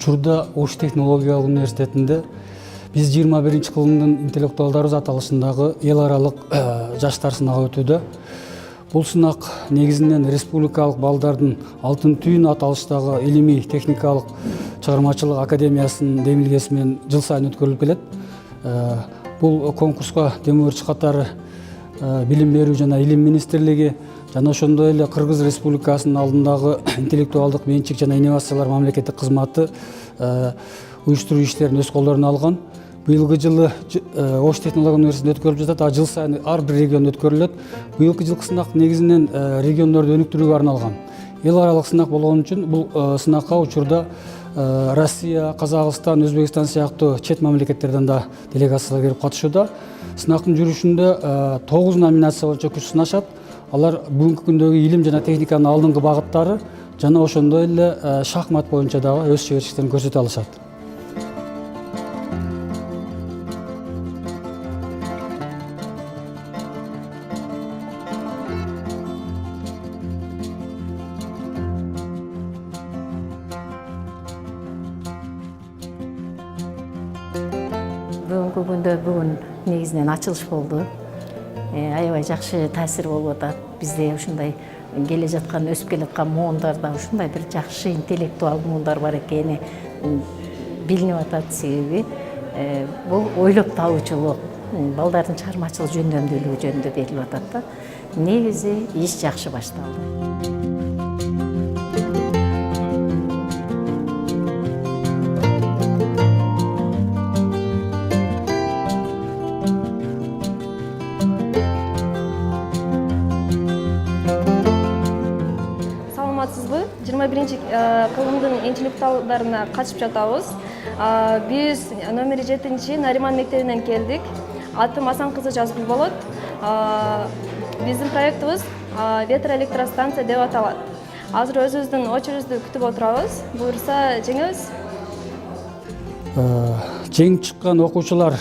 учурда Ош технологиялык университетинде биз 21-кылымдын интеллектуалдарыбыз аталышындагы эл аралык жаштар сынагы өтүүдө. Бул сынак негизинен республикалык балдардын алтын түйүн аталыштагы илимий техникалык чыгармачылык академиясынын демилгеси менен жыл сайын өткөрүлүп келет. Бул конкурска демөөрчү катары билим берүү жана илим министрлиги жана ошондой эле Кыргыз Республикасынын алдындагы интеллектуалдык менчик жана инновациялар мамлекеттик кызматы уюштуруу иштерин өз колдоруна алган. Быйылгы жылы Ош технология университетинде өткөрүлүп жатат, а жыл сайын ар бир региондо өткөрүлөт. Быйылкы жылкы сынак негизинен региондорду өнүктүрүүгө арналган. Эл аралык сынак болгон үчүн бул сынакка учурда Россия, Казакстан, Өзбекстан сыяктуу чет мамлекеттерден да делегациялар келип катышууда. Сынактын жүрүшүндө 9 номинация боюнча күч сынашат. Алар бүгүнкү күндөгү илим жана техниканын алдыңкы багыттары жана ошондой эле шахмат боюнча дагы өз чеберчиликтерин көрсөтө алышат. Бүгүнкү күндө негизинен ачылыш болду. Аябай жакшы таасир болуп атат. Бизде ушундай келе жаткан, өсүп келе жаткан муундарда ушундай бир жакшы интеллектуал муундар бар экени билинип атат. Себеби бул ойлоп табуучулук, балдардын чыгармачылык жөндөмдүүлүгү жөнүндө берилип атат да. Негизи иш жакшы башталды. Саламатсызбы? 21-кылымдын интеллектуалдарына катышып жатабыз. Биз номер 7 Нариман мектебинен келдик. Атым Асан кызы Жазгул болот. Биздин проектибиз ветроэлектростанция деп аталат. Азыр өзүбүздүн очередибизди күтүп отурабыз. Буюрса жеңебиз. Жеңип чыккан окуучулар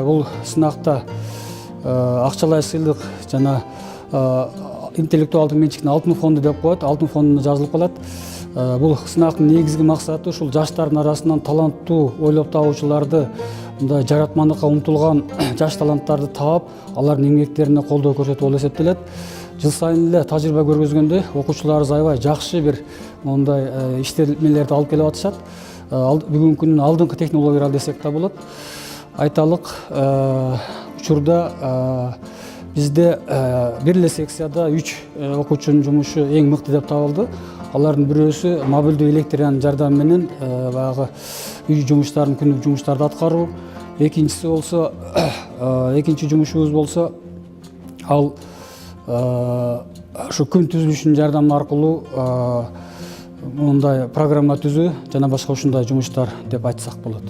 бул сынакта акчалай сыйлык жана интеллектуалдык менчиктин алтын фонду деп коет, алтын фондуна жазылып калат. Бул сынактын негизги максаты ушул жаштардын арасынан таланттуу, ойлоп табуучуларды, мындай жаратмандыкка умтулган жаш таланттарды таап, алардын эмгектерине колдоо көрсөтүү болуп эсептелет. Жыл сайын эле тажрыйба көргөзгөндөй, окуучуларыбыз аябай жакшы бир мондай иштемелерди алып келип атышат. Бүгүнкү күндүн алдыңкы технологиялар десек да болот. Айталык, учурда бизде бир эле секцияда 3 окуучунун жумушу эң мыкты деп табылды. Алардын бирөөсү мобилдүү электриканын жардамы менен баягы үй жумуштарын, күндүк жумуштарды аткаруу. Экинчиси болсо, экинчи жумушубуз болсо, ал ушу күн түзүлүшүнүн жардамы аркылуу мындай программа түзүү жана башка ушундай жумуштар деп айтсак болот.